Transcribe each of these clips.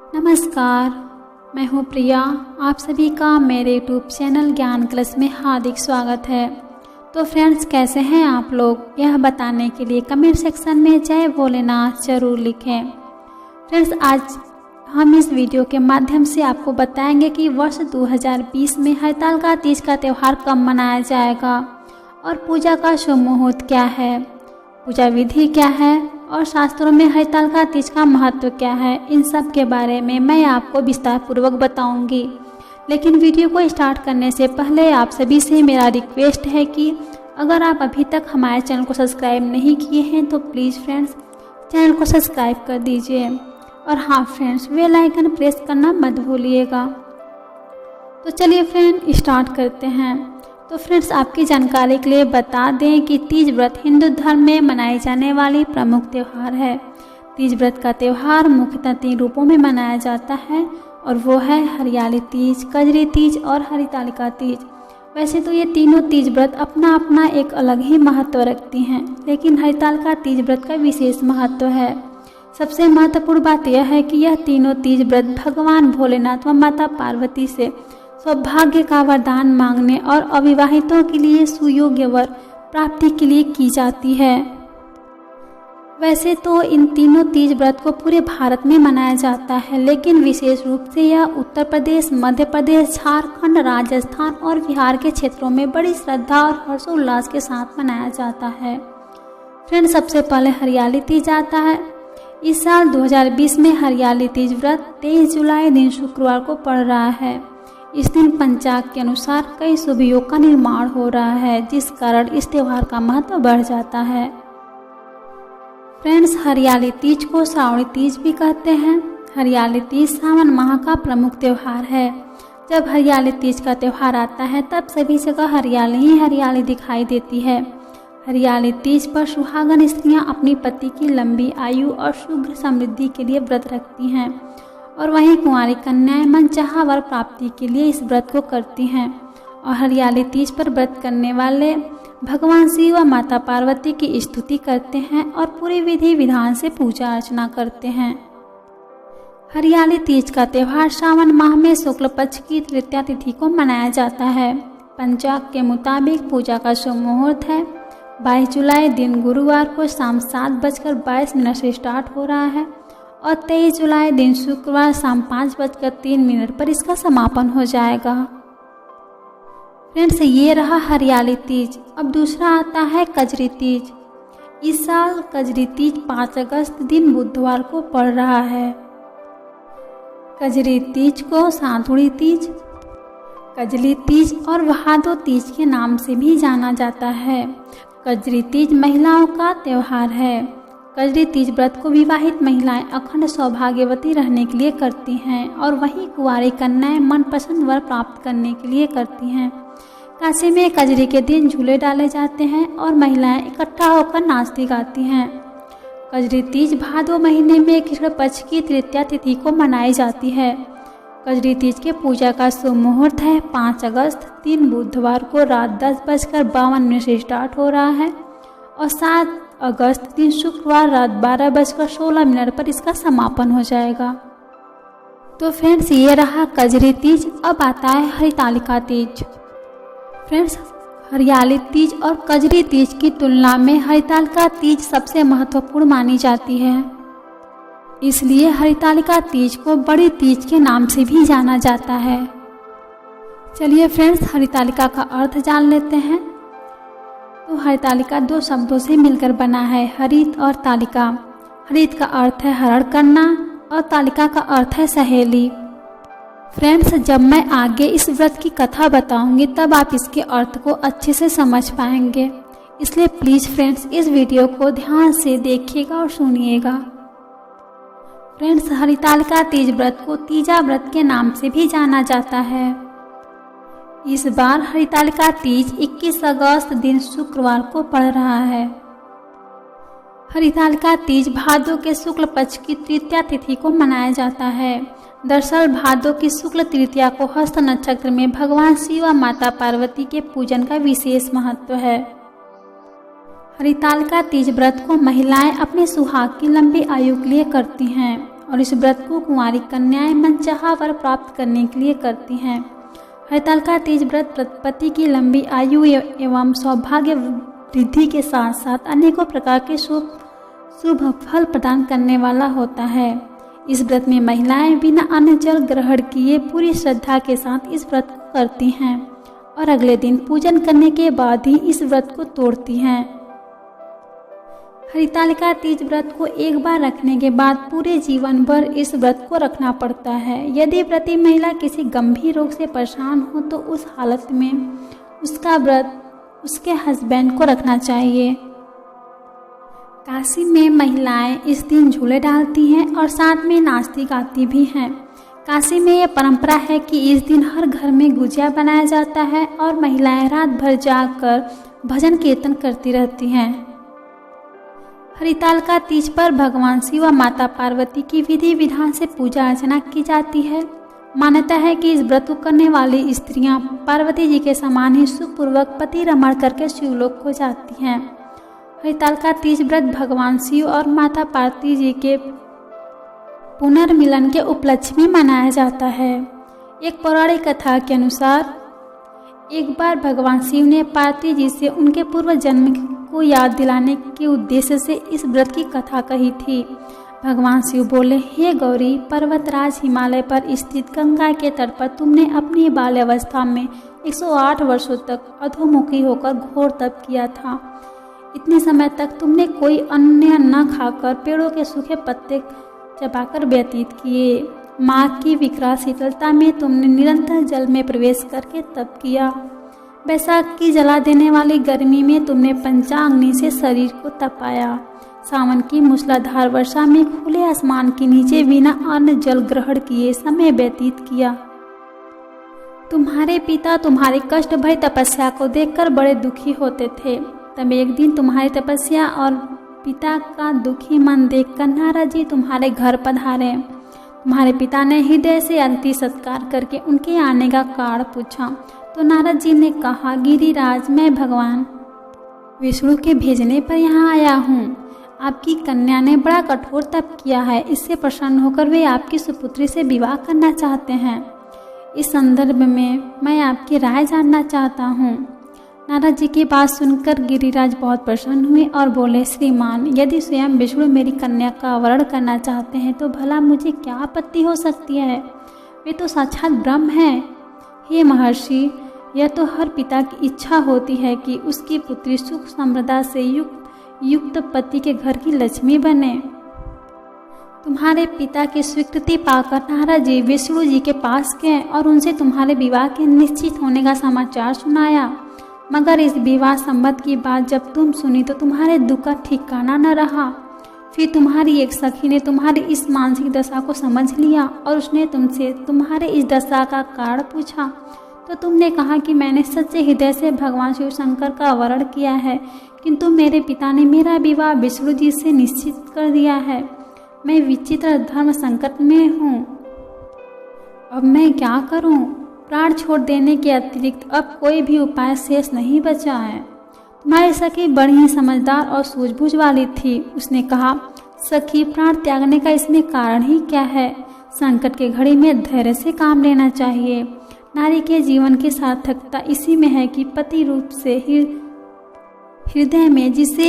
नमस्कार, मैं हूँ प्रिया। आप सभी का मेरे यूट्यूब चैनल ज्ञान क्लस में हार्दिक स्वागत है। तो फ्रेंड्स, कैसे हैं आप लोग, यह बताने के लिए कमेंट सेक्शन में जय भोलेनाथ जरूर लिखें। फ्रेंड्स, आज हम इस वीडियो के माध्यम से आपको बताएंगे कि वर्ष 2020 में हरितालिका तीज का त्यौहार कब मनाया जाएगा और पूजा का शुभ मुहूर्त क्या है, पूजा विधि क्या है और शास्त्रों में हरितालिका तीज का महत्व क्या है। इन सब के बारे में मैं आपको विस्तार पूर्वक बताऊंगी। लेकिन वीडियो को स्टार्ट करने से पहले आप सभी से मेरा रिक्वेस्ट है कि अगर आप अभी तक हमारे चैनल को सब्सक्राइब नहीं किए हैं तो प्लीज़ फ्रेंड्स चैनल को सब्सक्राइब कर दीजिए। और हाँ फ्रेंड्स, बेल आइकन प्रेस करना मत भूलिएगा। तो चलिए फ्रेंड स्टार्ट करते हैं। तो फ्रेंड्स, आपकी जानकारी के लिए बता दें कि तीज व्रत हिंदू धर्म में मनाई जाने वाली प्रमुख त्यौहार है। तीज व्रत का त्यौहार मुख्यतः 3 रूपों में मनाया जाता है और वो है हरियाली तीज, कजरी तीज और हरितालिका तीज। वैसे तो ये तीनों तीज व्रत अपना अपना एक अलग ही महत्व रखती हैं, लेकिन हरितालिका तीज व्रत का विशेष महत्व है। सबसे महत्वपूर्ण बात यह है कि यह तीनों तीज व्रत भगवान भोलेनाथ व माता पार्वती से सौभाग्य का वरदान मांगने और अविवाहितों के लिए सुयोग्य वर प्राप्ति के लिए की जाती है। वैसे तो इन तीनों तीज व्रत को पूरे भारत में मनाया जाता है, लेकिन विशेष रूप से यह उत्तर प्रदेश, मध्य प्रदेश, झारखंड, राजस्थान और बिहार के क्षेत्रों में बड़ी श्रद्धा और हर्षोल्लास के साथ मनाया जाता है। फ्रेंड, सबसे पहले हरियाली तीज आता है। इस साल 2020 में हरियाली तीज व्रत 23 जुलाई दिन शुक्रवार को पड़ रहा है। इस दिन पंचांग के अनुसार कई शुभ योग का निर्माण हो रहा है, जिस कारण इस त्योहार का महत्व बढ़ जाता है। फ्रेंड्स, हरियाली तीज को श्रावणी तीज भी कहते हैं। हरियाली तीज सावन माह का प्रमुख त्यौहार है। जब हरियाली तीज का त्यौहार आता है तब सभी जगह हरियाली ही हरियाली दिखाई देती है। हरियाली तीज पर सुहागन स्त्रियां अपनी पति की लंबी आयु और शीघ्र समृद्धि के लिए व्रत रखती हैं और वहीं कुंवारी कन्याएं मनचाहा वर प्राप्ति के लिए इस व्रत को करती हैं। और हरियाली तीज पर व्रत करने वाले भगवान शिव व माता पार्वती की स्तुति करते हैं और पूरी विधि विधान से पूजा अर्चना करते हैं। हरियाली तीज का त्यौहार श्रावण माह में शुक्ल पक्ष की तृतीया तिथि को मनाया जाता है। पंचांग के मुताबिक पूजा का शुभ मुहूर्त है 22 जुलाई दिन गुरुवार को शाम 7:22 से स्टार्ट हो रहा है और 23 जुलाई दिन शुक्रवार शाम 5:03 पर इसका समापन हो जाएगा। फ्रेंड्स, ये रहा हरियाली तीज। अब दूसरा आता है कजरी तीज। इस साल कजरी तीज 5 अगस्त दिन बुधवार को पड़ रहा है। कजरी तीज को साँधुड़ी तीज, कजली तीज और भादो तीज के नाम से भी जाना जाता है। कजरी तीज महिलाओं का त्यौहार है। कजरी तीज व्रत को विवाहित महिलाएं अखंड सौभाग्यवती रहने के लिए करती हैं और वहीं कुंवारी कन्याएं मनपसंद वर प्राप्त करने के लिए करती हैं। काशी में कजरी के दिन झूले डाले जाते हैं और महिलाएं इकट्ठा होकर नाचती गाती हैं। कजरी तीज भादो महीने में कृष्ण पक्ष की तृतीया तिथि को मनाई जाती है। कजरी तीज के पूजा का शुभ मुहूर्त है 5 अगस्त दिन बुधवार को रात 10:52 से स्टार्ट हो रहा है और 7 अगस्त दिन शुक्रवार रात 12:16 पर इसका समापन हो जाएगा। तो फ्रेंड्स, ये रहा कजरी तीज। अब आता है हरितालिका तीज। फ्रेंड्स, हरियाली तीज और कजरी तीज की तुलना में हरितालिका तीज सबसे महत्वपूर्ण मानी जाती है। इसलिए हरितालिका तीज को बड़ी तीज के नाम से भी जाना जाता है। चलिए फ्रेंड्स, हरितालिका का अर्थ जान लेते हैं। तो हरितालिका 2 शब्दों से मिलकर बना है, हरित और तालिका। हरित का अर्थ है हरण करना और तालिका का अर्थ है सहेली। फ्रेंड्स, जब मैं आगे इस व्रत की कथा बताऊंगी तब आप इसके अर्थ को अच्छे से समझ पाएंगे, इसलिए प्लीज़ फ्रेंड्स इस वीडियो को ध्यान से देखिएगा और सुनिएगा। फ्रेंड्स, हरितालिका तीज व्रत को तीजा व्रत के नाम से भी जाना जाता है। इस बार हरितालिका तीज 21 अगस्त दिन शुक्रवार को पड़ रहा है। हरितालिका तीज भादो के शुक्ल पक्ष की तृतीया तिथि को मनाया जाता है। दरअसल भादो की शुक्ल तृतीया को हस्त नक्षत्र में भगवान शिव व माता पार्वती के पूजन का विशेष महत्व है। हरितालिका तीज व्रत को महिलाएं अपने सुहाग की लंबी आयु के लिए करती हैं और इस व्रत को कुंवारी कन्याएं मनचाहा वर प्राप्त करने के लिए करती हैं। हरितालिका तीज व्रत पति की लंबी आयु एवं सौभाग्य वृद्धि के साथ साथ अनेकों प्रकार के शुभ फल प्रदान करने वाला होता है। इस व्रत में महिलाएं बिना अन्न जल ग्रहण किए पूरी श्रद्धा के साथ इस व्रत को करती हैं और अगले दिन पूजन करने के बाद ही इस व्रत को तोड़ती हैं। हरितालिका तीज व्रत को एक बार रखने के बाद पूरे जीवन भर इस व्रत को रखना पड़ता है। यदि व्रती महिला किसी गंभीर रोग से परेशान हो तो उस हालत में उसका व्रत उसके हस्बैंड को रखना चाहिए। काशी में महिलाएं इस दिन झूले डालती हैं और साथ में नाचती गाती भी हैं। काशी में यह परंपरा है कि इस दिन हर घर में गुजिया बनाया जाता है और महिलाएं रात भर जागकर भजन कीर्तन करती रहती हैं। हरितालिका तीज पर भगवान शिव व माता पार्वती की विधि विधान से पूजा अर्चना की जाती है। मान्यता है कि इस व्रत को करने वाली स्त्रियां पार्वती जी के समान ही सुखपूर्वक पति रमण करके शिवलोक को जाती हैं। हरितालिका तीज व्रत भगवान शिव और माता पार्वती जी के पुनर्मिलन के उपलक्ष्य में मनाया जाता है। एक पौराणिक कथा के अनुसार एक बार भगवान शिव ने पार्वती जी से उनके पूर्व जन्म को याद दिलाने के उद्देश्य से इस व्रत की कथा कही थी। भगवान शिव बोले, हे गौरी, पर्वतराज हिमालय पर स्थित गंगा के तट पर तुमने अपनी बाल्यावस्था में 108 वर्षों तक अधोमुखी होकर घोर तप किया था। इतने समय तक तुमने कोई अन्न न खाकर पेड़ों के सूखे पत्ते चबाकर व्यतीत किए। माघ की विकराल शीतलता में तुमने निरंतर जल में प्रवेश करके तप किया। बैसाख की जला देने वाली गर्मी में तुमने पंचाग्नि से शरीर को तपाया। सावन की मूसलाधार वर्षा में खुले आसमान के नीचे बिना अन्न जल ग्रहण किए समय व्यतीत किया। तुम्हारे पिता तुम्हारी कष्ट भरी तपस्या को देखकर बड़े दुखी होते थे। तब एक दिन तुम्हारी तपस्या और पिता का दुखी मन देखकर नारद जी तुम्हारे घर पधारे। तुम्हारे पिता ने हृदय से अतिथि सत्कार करके उनके आने का कारण पूछा तो नारद जी ने कहा, गिरिराज, मैं भगवान विष्णु के भेजने पर यहाँ आया हूँ। आपकी कन्या ने बड़ा कठोर तप किया है, इससे प्रसन्न होकर वे आपकी सुपुत्री से विवाह करना चाहते हैं। इस संदर्भ में मैं आपकी राय जानना चाहता हूँ। नारद जी की बात सुनकर गिरिराज बहुत प्रसन्न हुए और बोले, श्रीमान, यदि स्वयं विष्णु मेरी कन्या का वरण करना चाहते हैं तो भला मुझे क्या आपत्ति हो सकती है? वे तो साक्षात ब्रह्म हैं। हे महर्षि, यह तो हर पिता की इच्छा होती है कि उसकी पुत्री सुख समृद्धि से युक्त पति के घर की लक्ष्मी बने। तुम्हारे पिता की स्वीकृति पाकर नारद जी विष्णु जी के पास गए और उनसे तुम्हारे विवाह के निश्चित होने का समाचार सुनाया। मगर इस विवाह संबंध की बात जब तुम सुनी तो तुम्हारे दुख का ठिकाना न रहा। फिर तुम्हारी एक सखी ने तुम्हारी इस मानसिक दशा को समझ लिया और उसने तुमसे तुम्हारे इस दशा का कारण पूछा तो तुमने कहा कि मैंने सच्चे हृदय से भगवान शिव शंकर का वरण किया है, किंतु मेरे पिता ने मेरा विवाह विष्णु जी से निश्चित कर दिया है। मैं विचित्र धर्म संकट में हूँ, अब मैं क्या करूँ? प्राण छोड़ देने के अतिरिक्त अब कोई भी उपाय शेष नहीं बचा है। तुम्हारी सखी बड़ी ही समझदार और सूझबूझ वाली थी। उसने कहा, सखी, प्राण त्यागने का इसमें कारण ही क्या है? संकट के घड़ी में धैर्य से काम लेना चाहिए। नारी के जीवन की सार्थकता इसी में है कि पति रूप से हृदय में जिसे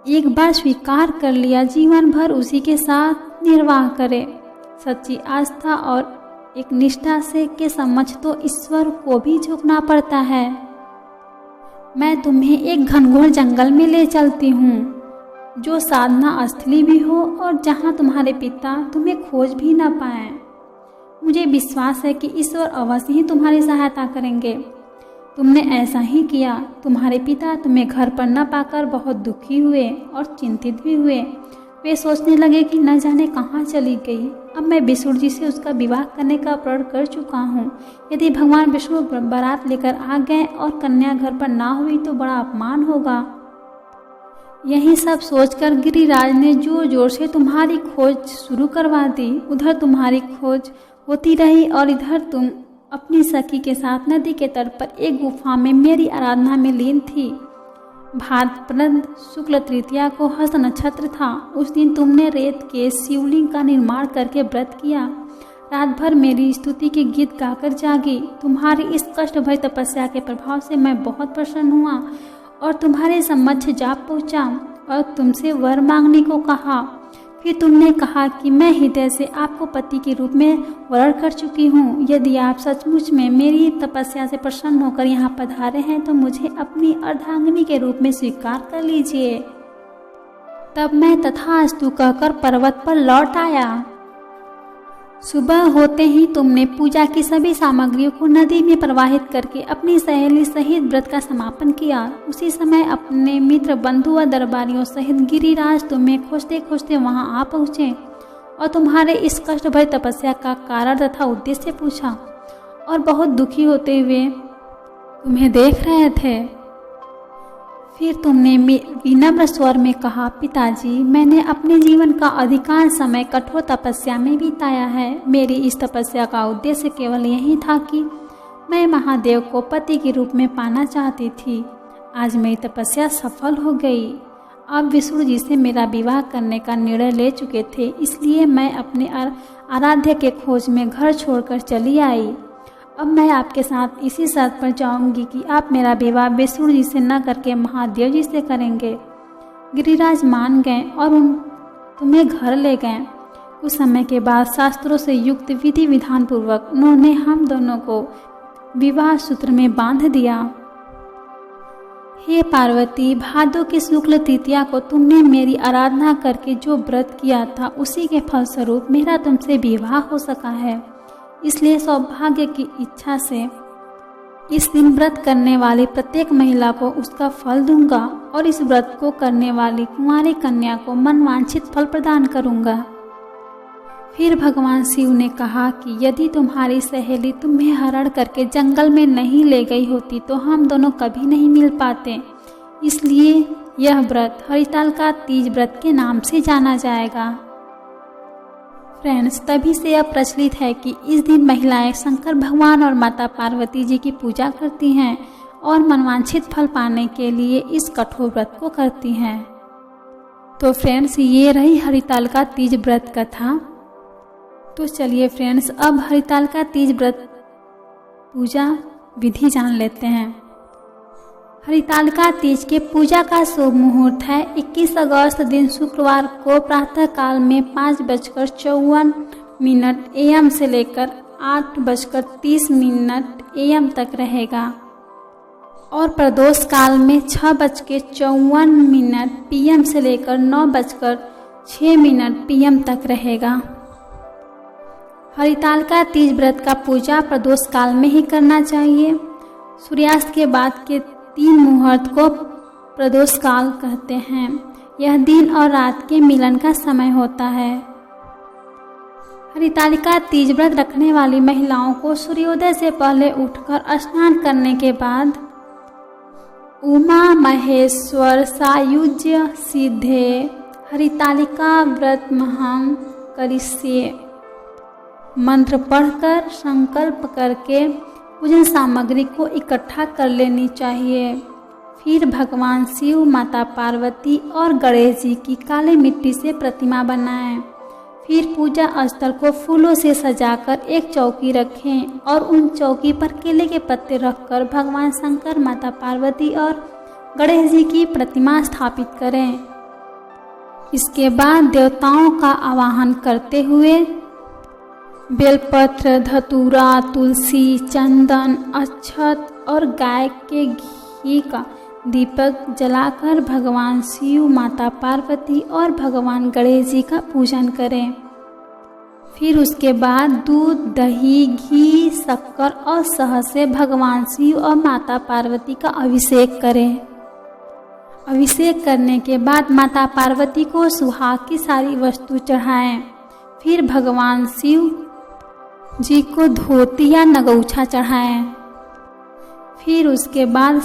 एक बार स्वीकार कर लिया, जीवन भर उसी के साथ निर्वाह करे। सच्ची आस्था और एक निष्ठा से के समक्ष तो ईश्वर को भी झुकना पड़ता है। मैं तुम्हें एक घनघोर जंगल में ले चलती हूँ, जो साधना स्थली भी हो और जहाँ तुम्हारे पिता तुम्हें खोज भी न पाए। मुझे विश्वास है कि ईश्वर अवश्य ही तुम्हारी सहायता करेंगे। तुमने ऐसा ही किया। तुम्हारे पिता तुम्हें घर पर न पाकर बहुत दुखी हुए और चिंतित भी हुए। वे सोचने लगे कि न जाने कहाँ चली गई। अब मैं विष्णु जी से उसका विवाह करने का प्रण कर चुका हूँ। यदि भगवान विष्णु बारात लेकर आ गए और कन्या घर पर ना हुई तो बड़ा अपमान होगा। यही सब सोचकर गिरिराज ने जोर जोर से तुम्हारी खोज शुरू करवा दी। उधर तुम्हारी खोज होती रही और इधर तुम अपनी सखी के साथ नदी के तट पर एक गुफा में मेरी आराधना में लीन थी। भाद्रपद शुक्ल तृतीया को हस्त नक्षत्र था। उस दिन तुमने रेत के शिवलिंग का निर्माण करके व्रत किया। रात भर मेरी स्तुति के गीत गाकर जागी। तुम्हारी इस कष्ट भरी तपस्या के प्रभाव से मैं बहुत प्रसन्न हुआ और तुम्हारे समक्ष जा पहुंचा और तुमसे वर मांगने को कहा। फिर तुमने कहा कि मैं हृदय से आपको पति के रूप में वर्ण कर चुकी हूँ। यदि आप सचमुच में मेरी तपस्या से प्रसन्न होकर यहाँ पधारे हैं तो मुझे अपनी अर्धांगिनी के रूप में स्वीकार कर लीजिए। तब मैं तथास्तु कहकर पर्वत पर लौट आया। सुबह होते ही तुमने पूजा की सभी सामग्रियों को नदी में प्रवाहित करके अपनी सहेली सहित व्रत का समापन किया। उसी समय अपने मित्र बंधु व दरबारियों सहित गिरिराज तुम्हें खोजते खोजते वहां आ पहुँचे और तुम्हारे इस कष्ट भरी तपस्या का कारण तथा उद्देश्य पूछा और बहुत दुखी होते हुए तुम्हें देख रहे थे। फिर तुमने विनम्र स्वर में कहा, पिताजी, मैंने अपने जीवन का अधिकांश समय कठोर तपस्या में बिताया है। मेरी इस तपस्या का उद्देश्य केवल यही था कि मैं महादेव को पति के रूप में पाना चाहती थी। आज मेरी तपस्या सफल हो गई। अब विष्णु जी से मेरा विवाह करने का निर्णय ले चुके थे, इसलिए मैं अपने आराध्य के खोज में घर छोड़कर चली आई। अब मैं आपके साथ इसी शर्त पर जाऊंगी कि आप मेरा विवाह विष्णु जी से न करके महादेव जी से करेंगे। गिरिराज मान गए और तुम्हें घर ले गए। कुछ समय के बाद शास्त्रों से युक्त विधि विधान पूर्वक उन्होंने हम दोनों को विवाह सूत्र में बांध दिया। हे पार्वती, भादों की शुक्ल तृतीया को तुमने मेरी आराधना करके जो व्रत किया था उसी के फलस्वरूप मेरा तुमसे विवाह हो सका है। इसलिए सौभाग्य की इच्छा से इस दिन व्रत करने वाली प्रत्येक महिला को उसका फल दूंगा और इस व्रत को करने वाली कुंवारी कन्या को मनवांछित फल प्रदान करूंगा। फिर भगवान शिव ने कहा कि यदि तुम्हारी सहेली तुम्हें हरण करके जंगल में नहीं ले गई होती तो हम दोनों कभी नहीं मिल पाते। इसलिए यह व्रत हरितालिका तीज व्रत के नाम से जाना जाएगा। फ्रेंड्स, तभी से यह प्रचलित है कि इस दिन महिलाएं शंकर भगवान और माता पार्वती जी की पूजा करती हैं और मनवांछित फल पाने के लिए इस कठोर व्रत को करती हैं। तो फ्रेंड्स, ये रही हरितालिका तीज व्रत कथा। तो चलिए फ्रेंड्स, अब हरितालिका तीज व्रत पूजा विधि जान लेते हैं। हरितालिका तीज के पूजा का शुभ मुहूर्त है 21 अगस्त दिन शुक्रवार को प्रातः काल में 5:54 AM से लेकर 8:30 AM तक रहेगा और प्रदोष काल में 6:54 PM से लेकर 9:06 PM तक रहेगा। हरितालिका तीज व्रत का पूजा प्रदोष काल में ही करना चाहिए। सूर्यास्त के बाद के 3 मुहूर्त को प्रदोष काल कहते हैं। यह दिन और रात के मिलन का समय होता है। हरितालिका तीज व्रत रखने वाली महिलाओं को सूर्योदय से पहले उठकर स्नान करने के बाद उमा महेश्वर सायुज्य सिद्धे हरितालिका व्रत महं करिष्ये मंत्र पढ़कर संकल्प करके पूजन सामग्री को इकट्ठा कर लेनी चाहिए। फिर भगवान शिव, माता पार्वती और गणेश जी की काली मिट्टी से प्रतिमा बनाएं। फिर पूजा स्थल को फूलों से सजाकर एक चौकी रखें और उन चौकी पर केले के पत्ते रखकर भगवान शंकर, माता पार्वती और गणेश जी की प्रतिमा स्थापित करें। इसके बाद देवताओं का आवाहन करते हुए बेलपत्र, धतूरा, तुलसी, चंदन, अक्षत और गाय के घी का दीपक जलाकर भगवान शिव, माता पार्वती और भगवान गणेश जी का पूजन करें। फिर उसके बाद दूध, दही, घी, शक्कर और शहद से भगवान शिव और माता पार्वती का अभिषेक करें। अभिषेक करने के बाद माता पार्वती को सुहाग की सारी वस्तु चढ़ाएं। फिर भगवान शिव जी को धोती या नगौछा चढ़ाएं। फिर उसके बाद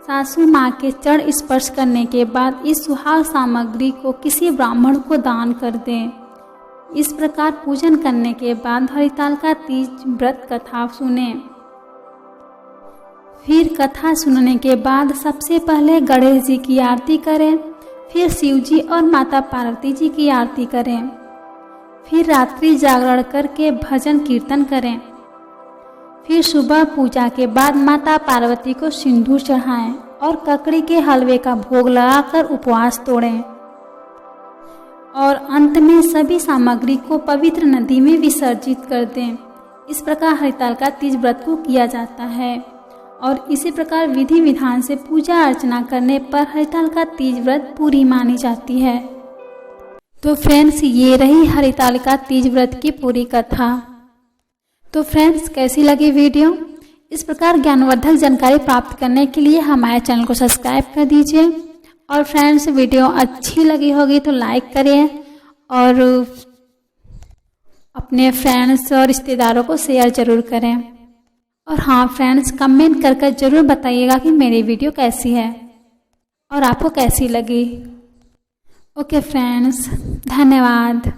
सासू माँ के चरण स्पर्श करने के बाद इस सुहाग सामग्री को किसी ब्राह्मण को दान कर दें। इस प्रकार पूजन करने के बाद हरितालिका तीज व्रत कथा सुने। फिर कथा सुनने के बाद सबसे पहले गणेश जी की आरती करें, फिर शिव जी और माता पार्वती जी की आरती करें, फिर रात्रि जागरण करके भजन कीर्तन करें, फिर सुबह पूजा के बाद माता पार्वती को सिंदूर चढ़ाएं और ककड़ी के हलवे का भोग लगाकर उपवास तोड़ें और अंत में सभी सामग्री को पवित्र नदी में विसर्जित कर दें। इस प्रकार हरितालिका तीज व्रत को किया जाता है और इसी प्रकार विधि विधान से पूजा अर्चना करने पर हरितालिका तीज व्रत पूरी मानी जाती है। तो फ्रेंड्स, ये रही हरितालिका तीज व्रत की पूरी कथा। तो फ्रेंड्स, कैसी लगी वीडियो? इस प्रकार ज्ञानवर्धक जानकारी प्राप्त करने के लिए हमारे चैनल को सब्सक्राइब कर दीजिए। और फ्रेंड्स, वीडियो अच्छी लगी होगी तो लाइक करिए और अपने फ्रेंड्स और रिश्तेदारों को शेयर ज़रूर करें। और हाँ फ्रेंड्स, कमेंट कर ज़रूर बताइएगा कि मेरी वीडियो कैसी है और आपको कैसी लगी। ओके फ्रेंड्स, धन्यवाद।